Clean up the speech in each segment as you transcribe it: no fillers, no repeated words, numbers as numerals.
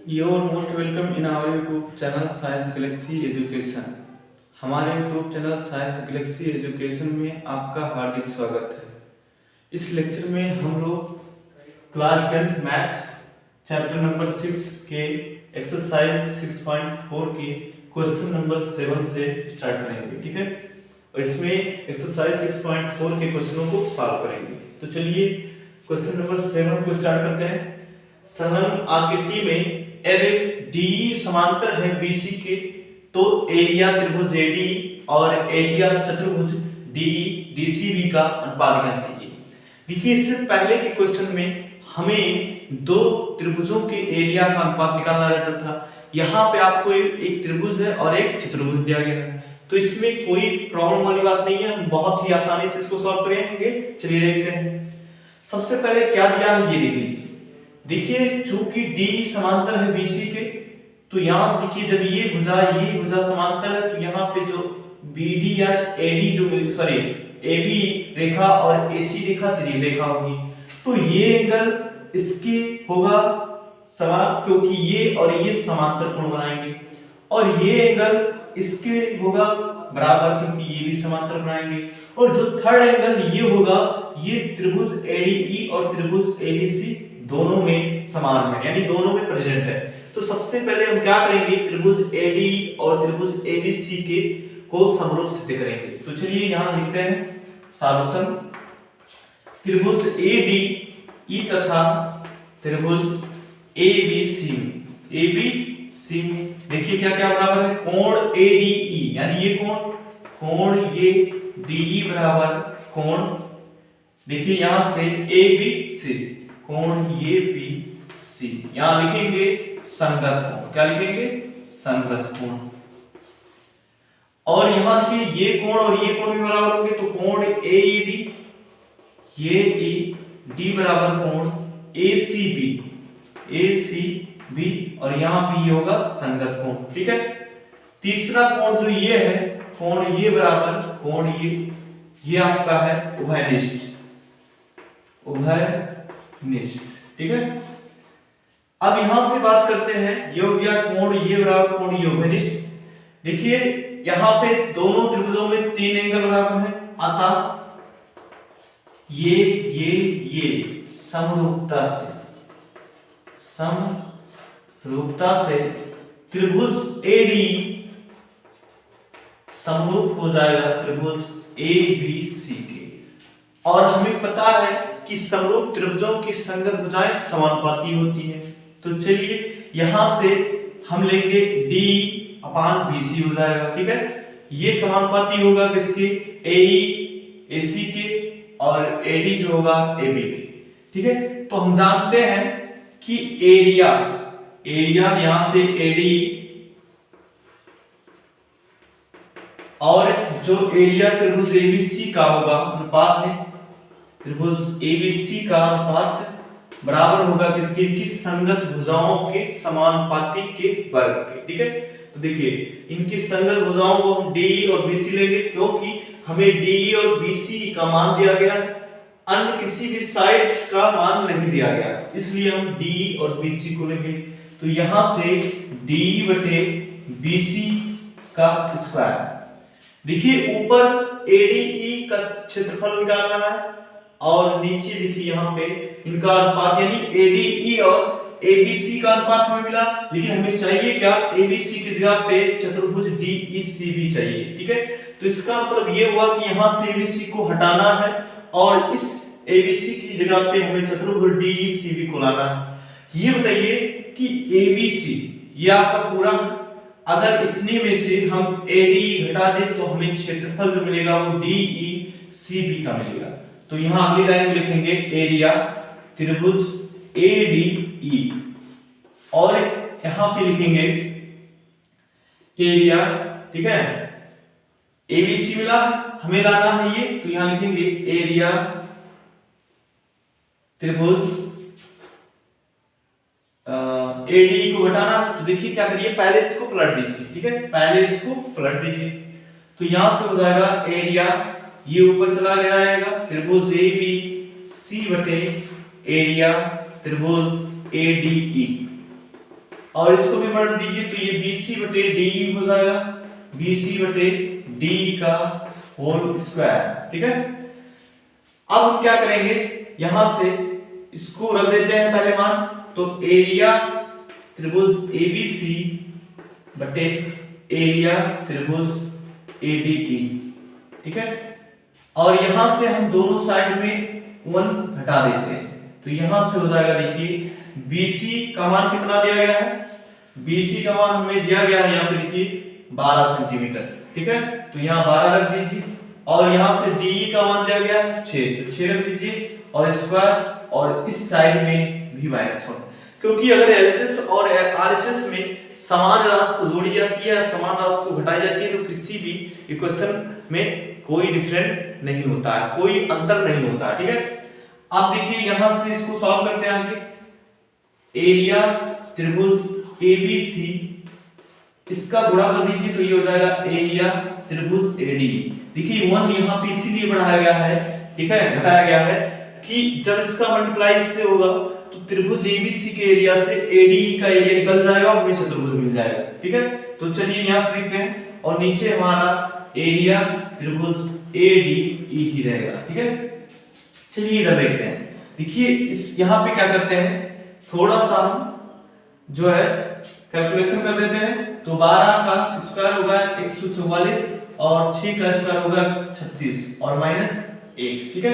Your most welcome in our YouTube channel Science Galaxy Education. हमारे YouTube channel Science Galaxy Education में आपका हार्दिक स्वागत है। इस लेक्चर में हम लोग class 10th math chapter number 6 के एक्सरसाइज 6.4 के क्वेश्चन नंबर 7 से स्टार्ट करेंगे, ठीक है। और इसमें एक्सरसाइज 6.4 के क्वेश्चनों को सॉल्व करेंगे। तो चलिए क्वेश्चन नंबर 7 को स्टार्ट करते हैं। समान आकृति में यदि डी समांतर है बीसी के तो एरिया त्रिभुज एडी और एरिया चतुर्भुज डी डीसीबी का अनुपात ज्ञात कीजिए। देखिए, इससे पहले के क्वेश्चन में हमें दो त्रिभुजों के एरिया का अनुपात निकालना रहता था। यहाँ पे आपको एक त्रिभुज है और एक चतुर्भुज दिया गया है, तो इसमें कोई प्रॉब्लम वाली बात नहीं है, हम बहुत ही आसानी से इसको सॉल्व करेंगे। चलिए देखते हैं। सबसे पहले क्या दिया है ये देख लीजिए। देखिए, चूंकि D समांतर है BC के, तो यहां से देखिए जब ये भुजा समांतर है तो यहाँ पे जो BD या AD जो AB रेखा और AC रेखा त्रिज्यीय रेखा होगी, तो ये एंगल इसके होगा समान, क्योंकि ये और ये समांतर कोण बनाएंगे, और ये एंगल इसके होगा बराबर, क्योंकि ये भी समांतर बनाएंगे। और जो थर्ड एंगल ये होगा, ये त्रिभुज ADE और त्रिभुज ABC दोनों में समान है, यानी दोनों में प्रेजेंट है। तो सबसे पहले हम क्या करेंगे, त्रिभुज AD और त्रिभुज ABC के को समरूप सिद्ध करेंगे। तो चलिए यहां लिखते हैं सॉल्यूशन। त्रिभुज ADE तथा त्रिभुज ABC में देखिए क्या क्या बराबर है, कोण ADE यानी ये कोण ये DE बराबर कोण, देखिए यहां से ABC कोण ये BC, यहां लिखेंगे संगत कोण। क्या लिखेंगे? संगत कोण। और यहां देखिए ये कोण और ये कोण भी बराबर होंगे, तो कोण AED ये ED बराबर कोण ACB और यहां भी ये होगा संगत कोण, ठीक है। तीसरा कोण जो ये है, कोण ये बराबर कोण ये आपका है उभयनिष्ठ, ठीक है। अब यहां से बात करते हैं, ये हो गया कोण ये बराबर कोण ये उभयनिष्ठ। देखिए यहां पे दोनों त्रिभुजों में तीन एंगल बराबर है, अतः ये समरूपता से त्रिभुज AD समरूप हो जाएगा त्रिभुज ABC के। और हमें पता है कि समरूप त्रिभुजों की संगत भुजाएं समानुपाती होती हैं। तो चलिए यहां से हम लेंगे D/BC हो जाएगा, ठीक है। ये समानुपाती होगा किसके, AE AC के और AD जो होगा AB के, ठीक है। तो हम जानते हैं कि एरिया यहां से AD और जो एरिया त्रिभुज ABC का होगा अनुपात है, त्रिभुज ABC का अनुपात बराबर होगा किसके, कि संगत भुजाओं के समानुपाती के वर्ग के, ठीक है। तो देखिए इनकी संगत भुजाओं को हम DE और BC लेंगे, क्योंकि हमें DE और BC का मान दिया गया, अन्य किसी भी साइड्स का मान नहीं दिया गया, इसलिए हम DE और BC को लेंगे। तो यहां से DE/BC का स्क्वायर। देखिए ऊपर ADE का क्षेत्रफल निकालना है और नीचे देखिए यहाँ पे इनका अनुपात, यानी ADE और ABC का अनुपात हमें मिला, लेकिन हमें चाहिए क्या, ABC की जगह पे चतुर्भुज DECB चाहिए, ठीक है। तो इसका मतलब ये हुआ कि यहाँ से ABC को हटाना है और इस ABC की जगह पे हमें चतुर्भुज DECB को लाना है। ये बताइए कि ABC ये आपका पूरा, अगर इतने में से हम ADE घटा दें तो हमें क्षेत्रफल जो मिलेगा वो DECB का मिलेगा। तो यहां अगली लाइन में लिखेंगे एरिया त्रिभुज ADE और यहां पे लिखेंगे एरिया, ठीक है। ABC मिला, हमें लाना है ये, तो यहां लिखेंगे एरिया त्रिभुज ADE को घटाना। तो देखिए क्या करिए, पहले इसको पलट दीजिए, ठीक है, पहले इसको पलट दीजिए। तो यहां से हो जाएगा एरिया, ये ऊपर चला जाएगा त्रिभुज ABC बटे एरिया त्रिभुज ADE, और इसको भी बढ़ दीजिए तो ये BC बटे DE हो जाएगा, BC बटे DE का होल स्क्वायर। ठीक है, अब हम क्या करेंगे, यहां से इसको रख देते हैं पहले मान, तो एरिया त्रिभुज ABC बटे एरिया त्रिभुज ADE। ठीक है, और यहां से हम दोनों साइड में 1 घटा देते हैं, तो यहां से हो जाएगा, देखिए BC का मान कितना दिया गया है, BC का मान हमें दिया गया है यहाँ पे देखिए 12 सेंटीमीटर। ठीक है, तो यहाँ 12 रख दीजिए, और यहाँ से DE का मान दिया गया है 6, तो 6 रख दीजिए, और स्क्वायर, और इस साइड में भी -1, क्योंकि अगर LHS और RHS में समान राशि को जोड़ी जाती है, समान राशि को घटाई जाती है, तो किसी भी इक्वेशन में कोई डिफरेंट नहीं होता है, कोई अंतर नहीं होता है। ठीक है, अब देखिए यहां से इसको सॉल्व करते हैं आगे, एरिया त्रिभुज ABC, इसका गुणा कर दीजिए तो ये हो जाएगा एरिया त्रिभुज ADE। देखिए 1 यहाँ पे इसीलिए बढ़ाया गया है, ठीक है, घटाया गया है कि जब इसका मल्टीप्लाई इससे होगा तो त्रिभुज ABC के एरिया से ADE का एरिया निकल जाएगा और हमें चतुर्भुज मिल जाएगा। ठीक है, तो चलिए यहां से लिखते हैं, और नीचे हमारा एरिया त्रिभुज ADE ही रहेगा। ठीक है, चलिए इधर देखते हैं, देखिए इस यहाँ पे क्या करते हैं, थोड़ा सा हम जो है कैलकुलेशन कर देते हैं, तो 12 का स्क्वायर होगा 144 और 6 का स्क्वायर होगा 36 और -1। ठीक है,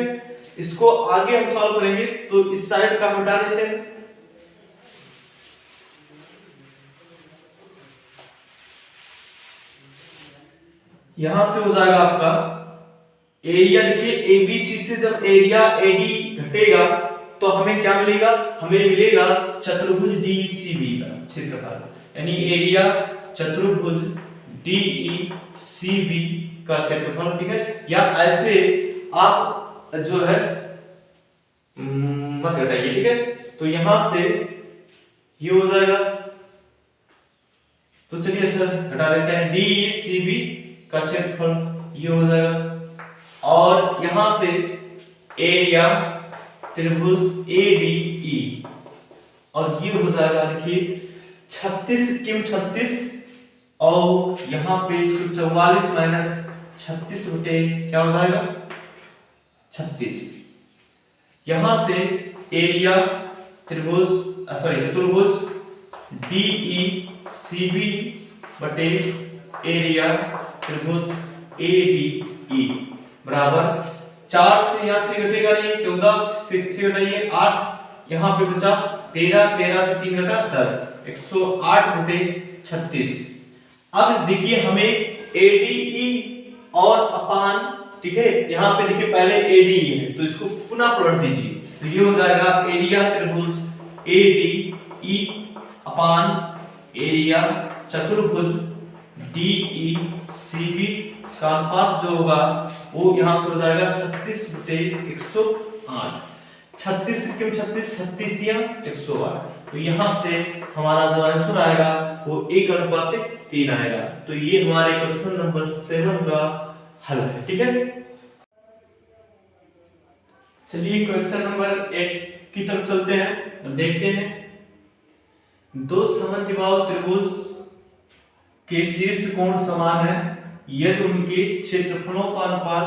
इसको आगे हम सॉल्व करेंगे तो इस साइड का हटा देते हैं, यहां से हो जाएगा आपका एरिया, देखिए ABC से जब एरिया AD घटेगा तो हमें क्या मिलेगा, हमें मिलेगा चतुर्भुज DCB का क्षेत्रफल, यानी एरिया चतुर्भुज DECB का क्षेत्रफल। ठीक है, या ऐसे आप जो है मत घटाइए। ठीक है, तो यहां से ये हो जाएगा, तो चलिए अच्छा घटा देते हैं, DECB का क्षेत्रफल ये हो जाएगा, और यहां से एरिया त्रिभुज ADE, और ये हो जाएगा देखिए 36 किम 36, और यहां पे 144 माइनस 36 बटे क्या हो जाएगा 36। यहां से एरिया त्रिभुज चतुर्भुज DECB बटे एरिया त्रिभुज ADE बराबर 4 से यहाँ 6 घटेगा नहीं, 14 से 6 घटाइए 8, यहाँ पे बचा 13, 13 से 3 घटा 10, 108 बटे 36। अब देखिए हमें ADE और अपान, ठीक है, यहाँ पे देखिए पहले ADE है तो इसको पुनः पलट दीजिए, तो ये हो जाएगा एरिया त्रिभुज ADE अपान एरिया चतुर्भुज DECB का अनुपात जो होगा वो यहां से हो जाएगा 36 बटे 108, 36 किम 36, 36 दिया 108, तो यहां से हमारा जो आंसर आएगा वो 1:3 आएगा। तो ये हमारे क्वेश्चन नंबर 7 का हल है। ठीक है, चलिए क्वेश्चन नंबर 8 की तरफ चलते हैं और देखते हैं, दो समद्विबाहु त्रिभुज के शीर्ष कोण समान है यदि उनके क्षेत्रफलों का अनुपात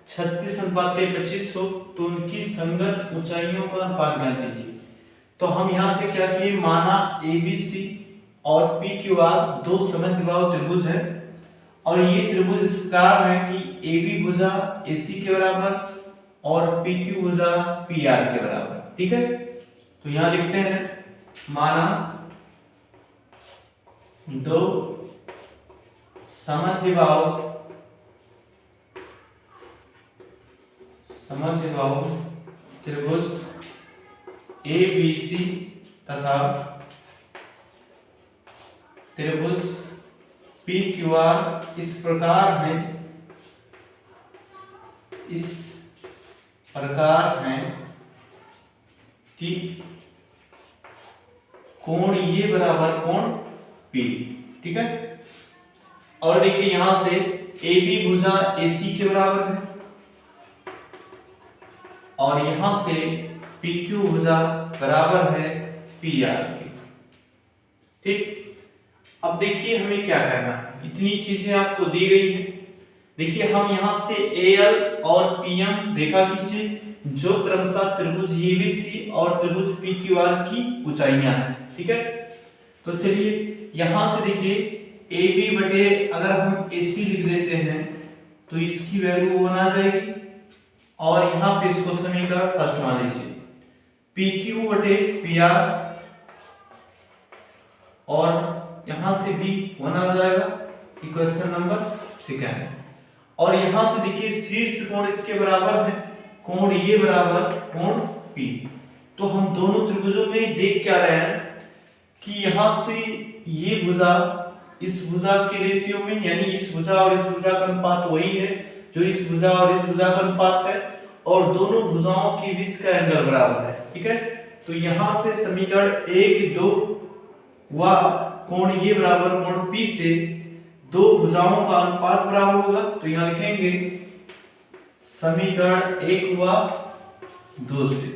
36:25 हो तो उनकी संगत ऊंचाइयों का अनुपात ज्ञात कीजिए। तो हम यहां से क्या किए, माना ABC और PQR दो समद्विबाहु त्रिभुज है, और ये त्रिभुज इस प्रकार है कि AB भुजा AC के बराबर और PQ भुजा PR के बराबर। ठीक है, तो यहां लिखते हैं, माना दो समद्विबाहु त्रिभुज ABC तथा त्रिभुज PQR इस प्रकार हैं कि कोण ये बराबर कोण P। ठीक है, और देखिए यहां से AB भुजा AC के बराबर है और यहां से PQ भुजा बराबर है PR के। ठीक, अब देखिए हमें क्या करना है, इतनी चीजें आपको दी गई है। देखिए हम यहाँ से एल और पीएम रेखा खींचे जो क्रमशः त्रिभुज एबीसी और त्रिभुज पीक्यूआर की ऊंचाइयां हैं। ठीक है, तो चलिए यहां से देखिए AB बटे अगर हम AC लिख देते हैं तो इसकी वैल्यू 1 आ जाएगी और यहाँ पे इसको समीकरण फर्स्ट मान लीजिए PQ बटे PR और यहां से भी 1 आ जाएगा, इक्वेशन नंबर सेकंड। और यहां से देखिए शीर्ष कोण इसके बराबर है, कोण ये बराबर कोण P। तो हम दोनों त्रिभुजों में देख क्या रहे हैं कि यहां से ये भुजा इस भुजा के रेशियो में, यानी इस भुजा और इस भुजा का अनुपात वही है जो इस भुजा और इस भुजा का अनुपात है, और दोनों भुजाओं के बीच का एंगल बराबर है। ठीक है, तो यहां से समीकरण 1 2 व कोण ये बराबर कोण P से दो भुजाओं का अनुपात बराबर होगा। तो यहां लिखेंगे समीकरण 1 व 2 से,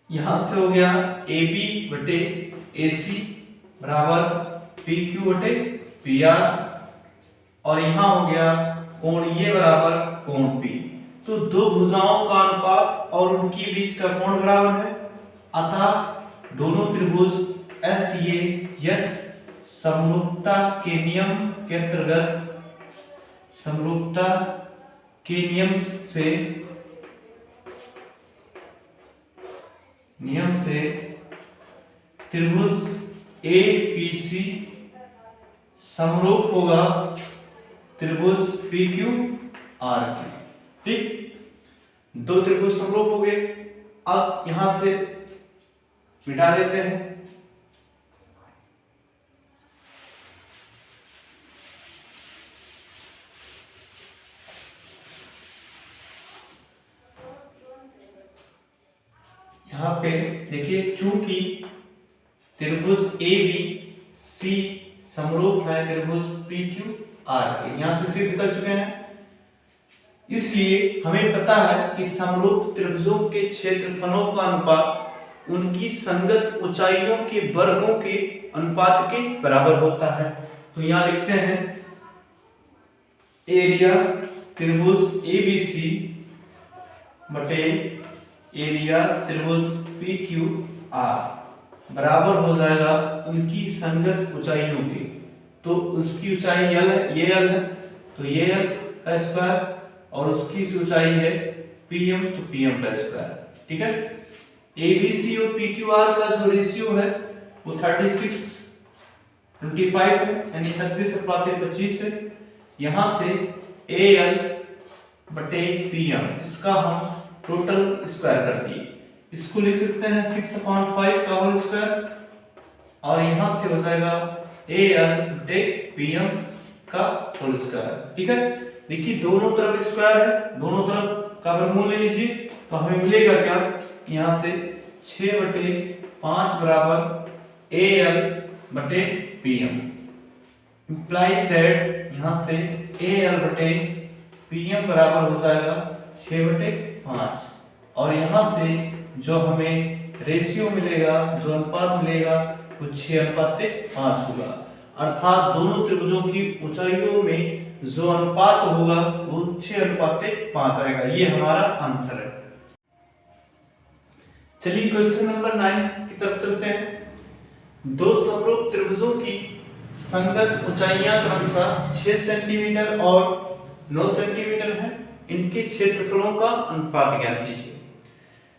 यहां से हो गया AB बटे AC बराबर PQ बटे PR और यहां हो गया कोण ये बराबर कोण P। तो दो भुजाओं का अनुपात और उनके बीच का कोण बराबर है, अतः दोनों त्रिभुज SAS समरूपता के नियम के अंतर्गत, समरूपता के नियम से त्रिभुज ABC समरूप होगा त्रिभुज PQR के। ठीक, दो त्रिभुज समरूप हो गए। अब यहां से मिटा देते हैं। यहाँ पे देखिए चूंकि त्रिभुज ABC समरूप है त्रिभुज PQR के, यहां से सिद्ध कर चुके हैं, इसलिए हमें पता है कि समरूप त्रिभुजों के क्षेत्रफलों का अनुपात उनकी संगत ऊंचाइयों के वर्गों के अनुपात के बराबर होता है। तो यहां लिखते हैं एरिया त्रिभुज ABC बटे एरिया त्रिभुज PQR बराबर हो जाएगा उनकी संगत ऊंचाइयों के। तो उसकी ऊंचाई L है, ये L है, तो ये L का स्क्वायर और उसकी ऊंचाई है PM, तो PM का स्क्वायर। ठीक है, ABC और PQR का जो रेशियो है वो 36:25 है, यानी 36:25 है। यहां से AL बटे PM इसका हम टोटल स्क्वायर कर दिए, इसको लिख सकते हैं 6/5 का होल स्क्वायर और यहां से हो जाएगा AL बटे PM का होल स्क्वायर। ठीक है, देखिए दोनों तरफ स्क्वायर है, दोनों तरफ का वर्गमूल ले लीजिए तो हमें मिलेगा क्या, यहां से 6/5 बराबर AL बटे PM, इंप्लाई दैट यहां से AL बटे PM बराबर हो जाएगा 6/5 और यहां से जो हमें रेशियो मिलेगा, जो अनुपात मिलेगा वो 6:5 होगा। अर्थात दोनों त्रिभुजों की ऊंचाइयों में जो अनुपात होगा वो 6:5 आएगा। ये हमारा आंसर है। चलिए क्वेश्चन नंबर 9 की तरफ चलते हैं। दो समरूप त्रिभुजों की संगत ऊंचाइयां क्रमशः 6 सेंटीमीटर और 9 सेंटीमीटर है, इनके क्षेत्रफलों का अनुपात ज्ञात कीजिए।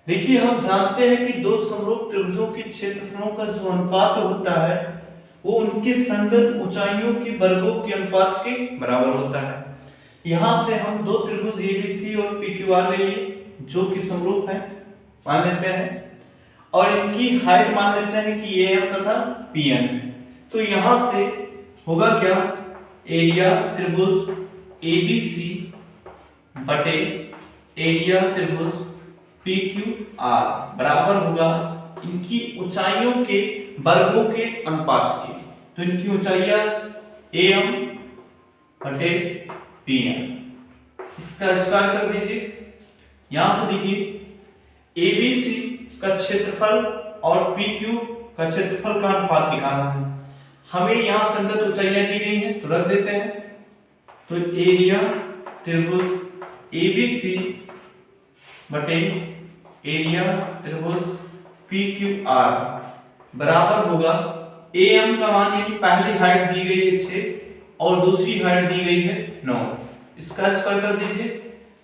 देखिए हम जानते हैं कि दो समरूप त्रिभुजों के क्षेत्रफलों का जो अनुपात होता है वो उनके संगत ऊंचाइयों के वर्गों के अनुपात के बराबर होता है। यहां से हम दो त्रिभुज ABC और PQR ले लिए जो कि समरूप हैं, मान लेते हैं, और इनकी हाइट मान लेते हैं कि AM तथा PN है। तो यहां से होगा क्या, एरिया त्रिभुज ABC बटे एरिया त्रिभुज PQR बराबर होगा इनकी ऊंचाइयों के वर्गों के अनुपात के। तो इनकी ऊंचाइयां AM बटे PM, इसका स्क्वायर कर दीजिए। यहां से देखिए ABC का क्षेत्रफल और PQ का क्षेत्रफल का अनुपात निकालना है। हमें यहाँ संगत ऊंचाइयां दी गई हैं तो रख देते हैं। तो एरिया त्रिभुज एबीसी बटे एरिया त्रिभुज PQR बराबर होगा AM का मान, यानी पहली हाइट दी गई है 6 और दूसरी हाइट दी गई है 9, इसका स्क्वायर कर दीजिए।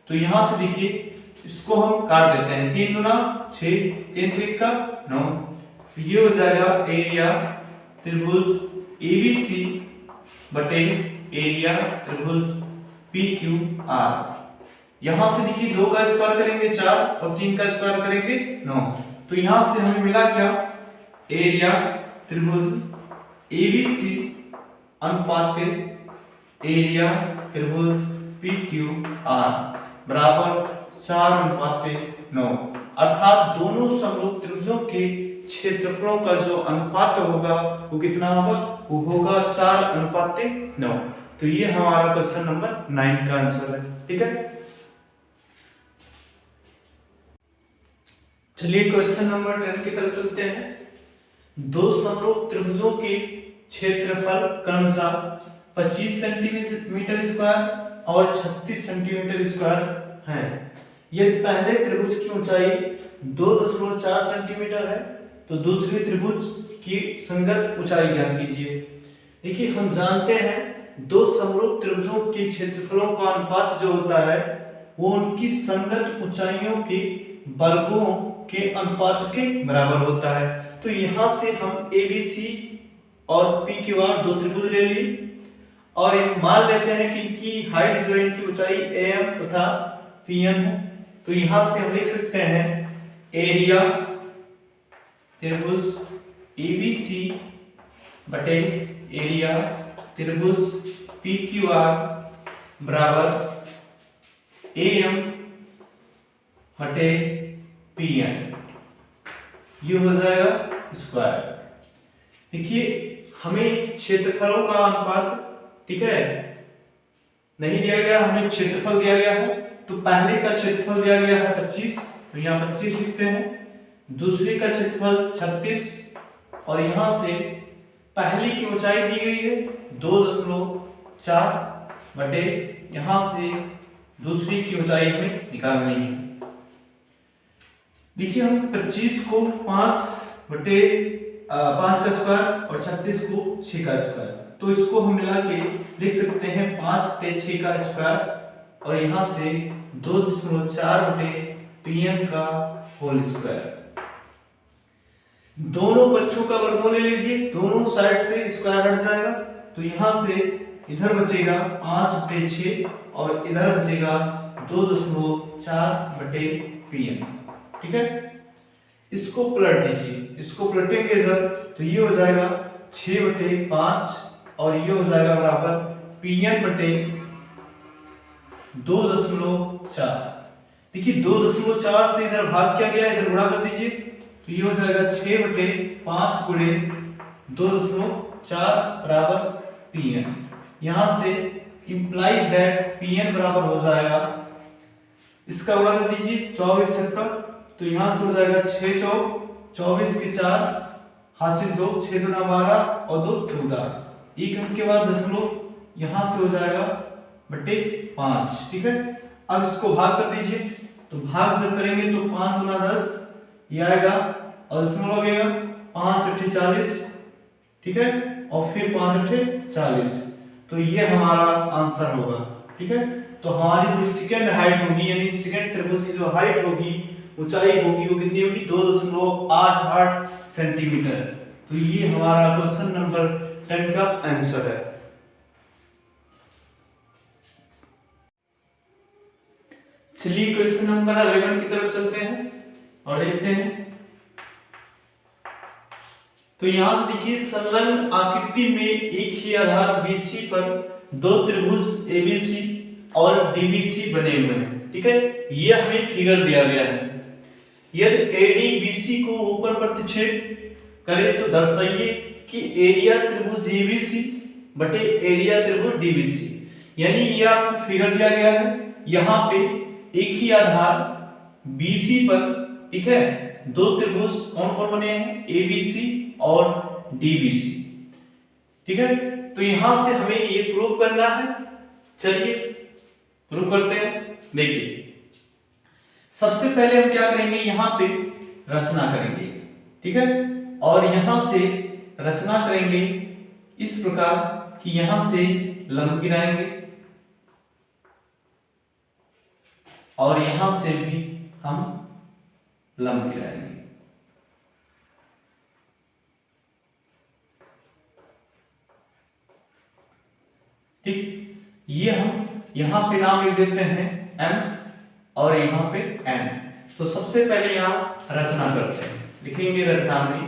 तो यहां से देखिए इसको हम काट देते हैं, 3 गुना 6, 3 3 का 9, तो ये हो जाएगा एरिया त्रिभुज ABC बटे एरिया त्रिभुज PQR। यहां से देखिए 2 का स्क्वायर करेंगे 4 और 3 का स्क्वायर करेंगे 9, तो यहां से हमें मिला क्या, एरिया त्रिभुज ABC अनुपात एरिया त्रिभुज PQR बराबर 4:9, अर्थात दोनों समरूप त्रिभुजों के क्षेत्रफलों का जो अनुपात होगा वो कितना होगा, वो होगा 4:9। तो ये हमारा क्वेश्चन नंबर 9 का आंसर है। ठीक है, चलिए क्वेश्चन नंबर 10 की तरफ चलते हैं। दो समरूप त्रिभुजों के क्षेत्रफल क्रमशः 25 सेंटीमीटर स्क्वायर और 36 सेंटीमीटर स्क्वायर है। यदि पहले त्रिभुज की ऊंचाई 2.4 सेंटीमीटर है तो दूसरे त्रिभुज की संगत ऊंचाई ज्ञात कीजिए। देखिए हम जानते हैं दो समरूप त्रिभुजों के क्षेत्रफलों का अनुपात जो होता है वो उनकी संगत ऊंचाइयों के वर्गों के अनुपात के बराबर होता है। तो यहां से हम ABC और PQR दो त्रिभुज ले ली और मान लेते हैं कि इनकी हाइट जो है, इनकी ऊंचाई AM तथा PM है। तो यहां से हम लिख सकते हैं एरिया त्रिभुज ABC बटे एरिया त्रिभुज PQR बराबर AM बटे PN, ये हो जाएगा स्क्वायर। देखिए हमें क्षेत्रफलों का अनुपात, ठीक है, नहीं दिया गया, हमें क्षेत्रफल दिया गया है। तो पहले का क्षेत्रफल दिया गया है 25, तो यहाँ 25 लिखते हैं। दूसरे का क्षेत्रफल 36 और यहाँ से पहली की ऊंचाई दी गई है 2.4 बटे यहाँ से दूसरी की ऊंचाई हमें निकालनी है। देखिए हम 25 को 5 बटे 5 का स्क्वायर और 36 को 6 का स्क्वायर, तो इसको हम मिला के लिख सकते हैं 5 बटे 6 का स्क्वायर और यहाँ से 2.4 बटे PN का होल स्क्वायर। दोनों पक्षों का वर्गमूल ले लीजिए, दोनों साइड से स्क्वायर हट जाएगा, तो यहाँ से इधर बचेगा 5 बटे 6 और इधर बचेगा 2.4 बटे PN। ठीक है, इसको पलट दीजिए, इसको पलटेंगे जब तो ये हो जाएगा 6 बटे 5 और ये हो जाएगा बराबर PN बटे 2.4। देखिए 2.4 से इधर भाग क्या गया, इधर गुणा कर दीजिए, तो ये हो जाएगा 6 बटे 5 गुणे 2.4 बराबर PN। यहां से इंप्लाई दैट PN बराबर हो जाएगा, इसका गुणा कर दीजिए 24 से का, तो यहां से हो जाएगा 6 चौक 24 के 4 हासिल 2, 6 दूना 12 और 2 14, एक अंक के बाद दशमलव यहां से हो जाएगा बटे 5। ठीक है, अब इसको भाग कर दीजिए, तो भाग जब करेंगे तो 5 गुना 10 ये आएगा और दशमलव लगेगा 5 अट्ठे 40। ठीक है, और फिर 5 अट्ठे 40, तो ये हमारा आंसर होगा। ठीक है, तो हमारी जो सेकंड हाइट होगी, यानी सेकंड त्रिभुज की जो हाइट होगी, ऊंचाई होगी, वो कितनी होगी 2.88 सेंटीमीटर। तो ये हमारा क्वेश्चन नंबर 10 का आंसर है। चलिए क्वेश्चन नंबर 11 की तरफ चलते हैं और देखते हैं। तो यहां से देखिए संलग्न आकृति में एक ही आधार BC पर दो त्रिभुज ABC और DBC बने हुए हैं। ठीक है, ये हमें फिगर दिया गया है। यदि AD BC को ऊपर प्रतिच्छेद करे तो दर्शाइए कि एरिया त्रिभुज ABC बटे एरिया त्रिभुज DBC। यानी ये आपको फिगर दिया गया है, यहाँ पे एक ही आधार BC पर, ठीक है, दो त्रिभुज कौन कौन बने हैं, ABC और DBC। ठीक है, तो यहां से हमें ये प्रूव करना है। चलिए प्रूव करते हैं। देखिए सबसे पहले हम क्या करेंगे, यहां पे रचना करेंगे। ठीक है, और यहां से रचना करेंगे इस प्रकार कि यहां से लंब गिराएंगे और यहां से भी हम लंब गिराएंगे। ठीक, ये हम यहां पे नाम लिख देते हैं M और यहां पे N। तो सबसे पहले यहां रचना करते हैं। लिखेंगे रचना में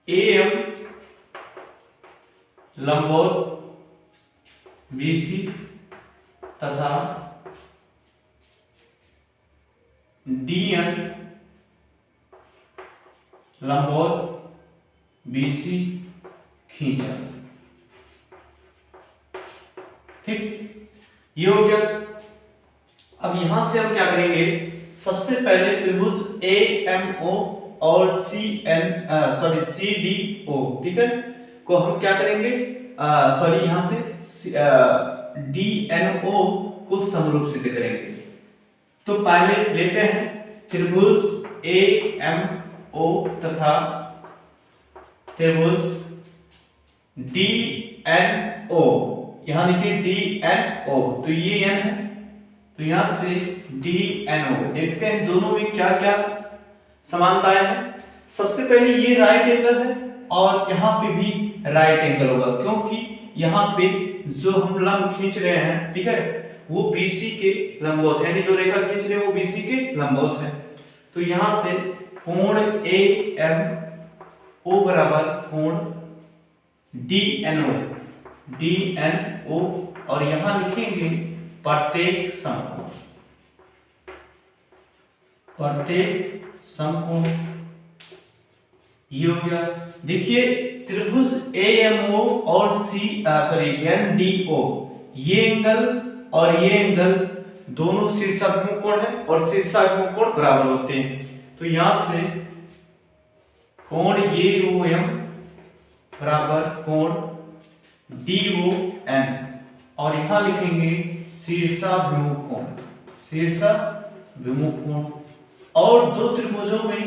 AM लंबवत BC तथा DN लंबवत BC खींचा। ठीक, ये हो गया। अब यहां से हम क्या करेंगे, सबसे पहले त्रिभुज AMO और CDO, ठीक है, को हम क्या करेंगे, यहां से DNO को समरूप सिद्ध करेंगे। तो पहले लेते हैं त्रिभुज AMO तथा त्रिभुज DNO। यहां देखिए DNO, तो ये n है, तो यहां से DNO। देखते हैं दोनों में क्या क्या समानताएं हैं। सबसे पहले ये राइट एंगल है और यहां पे भी राइट एंगल होगा, क्योंकि यहां पे जो हम लंब खींच रहे हैं, ठीक है, वो BC के लंबवत है, जो रेखा खींच रहे हैं वो BC के लंबवत है। तो यहां से कोण AMO बराबर कोण DNO और यहां लिखेंगे प्रत्येक समकोण। ये हो गया। देखिए त्रिभुज AMO और NDO, ये एंगल और ये एंगल दोनों शीर्षाभिमुख कोण है और शीर्षाभिमुख कोण बराबर होते हैं। तो यहां से कोण AOM बराबर कोण DON और यहां लिखेंगे शीर्षाभिमुख कोण। और दो त्रिभुजों में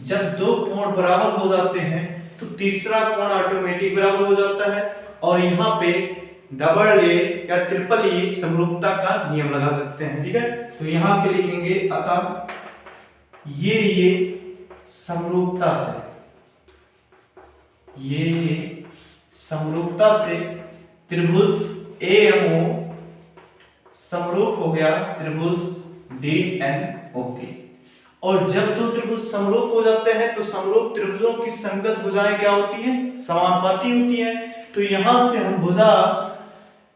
जब दो कोण बराबर हो जाते हैं तो तीसरा कोण ऑटोमेटिक बराबर हो जाता है, और यहाँ पे डबल ए या ट्रिपल ए समरूपता का नियम लगा सकते हैं। ठीक है, तो यहाँ पे लिखेंगे अतः ये समरूपता से त्रिभुज AMO समरूप हो गया त्रिभुज DNO के। और जब दो त्रिभुज समरूप हो जाते हैं तो समरूप त्रिभुजों की संगत भुजाएं क्या होती हैं, समानुपाती होती हैं। तो यहां से हम भुजा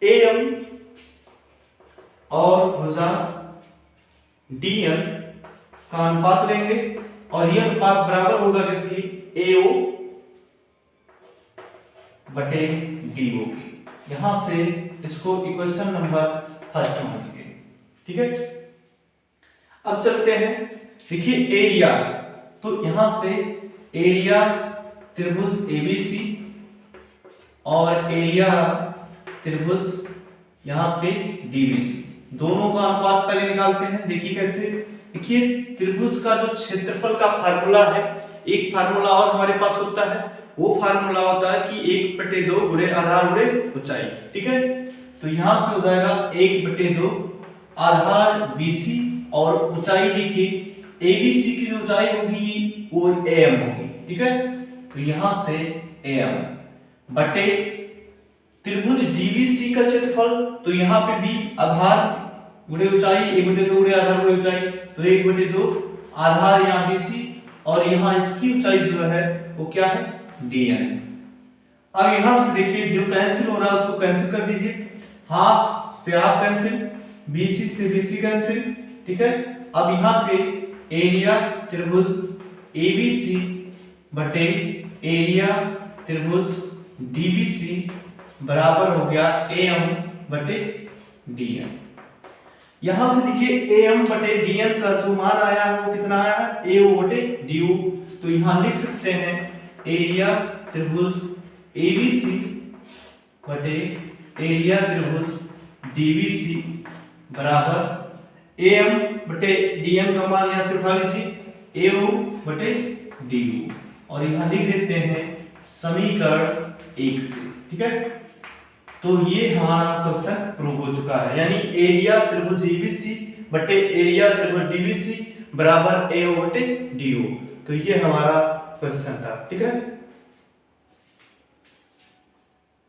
AM और भुजा DN का अनुपात लेंगे और यह अनुपात बराबर होगा किसकी, AO बटे DO की। यहां से इसको इक्वेशन नंबर फर्स्ट में लिखेंगे। ठीक है, अब चलते हैं। देखिए एरिया, तो यहां से एरिया त्रिभुज ABC और एरिया त्रिभुज यहां पे DBC, दोनों का अनुपात पहले निकालते हैं। देखिए कैसे, देखिए त्रिभुज का जो क्षेत्रफल का फार्मूला है, एक फार्मूला और हमारे पास होता है, वो फार्मूला होता है कि 1/2 गुणे आधार गुणे ऊंचाई। ठीक है, तो यहां से हो जाएगा 1/2 आधार BC और ऊंचाई देखिए ABC की जो ऊंचाई होगी वो AM होगी। ठीक है, तो यहां से AM बटे त्रिभुज DBC का क्षेत्रफल, तो यहां पे भी आधार गुणे ऊंचाई 1/2 गुणे आधार गुणे ऊंचाई, तो 1/2 आधार यहाँ BC और यहाँ इसकी ऊंचाई जो है वो क्या है, DN। अब यहां से देखिए जो कैंसिल हो रहा है उसको कैंसिल कर दीजिए, हाफ से हाफ कैंसिल, BC से BC कैंसिल। ठीक है, अब यहाँ पे एरिया त्रिभुज ABC बटे एरिया त्रिभुज DBC बराबर हो गया AM बटे DN। यहां से देखिए AM बटे DM का जो मान आया है वो कितना आया है, AO बटे DO। तो यहां लिख सकते हैं एरिया त्रिभुज ABC बटे एरिया त्रिभुज DBC बराबर AM बटे DM का मान यहां से उठा लीजिए AO बटे DO, और यहां लिख देते हैं समीकरण 1 से। ठीक है, तो ये हमारा क्वेश्चन प्रूव हो चुका है, यानी एरिया त्रिभुज ABC बटे एरिया त्रिभुज DBC बराबर AO बटे DO। तो ये हमारा क्वेश्चन था। ठीक है।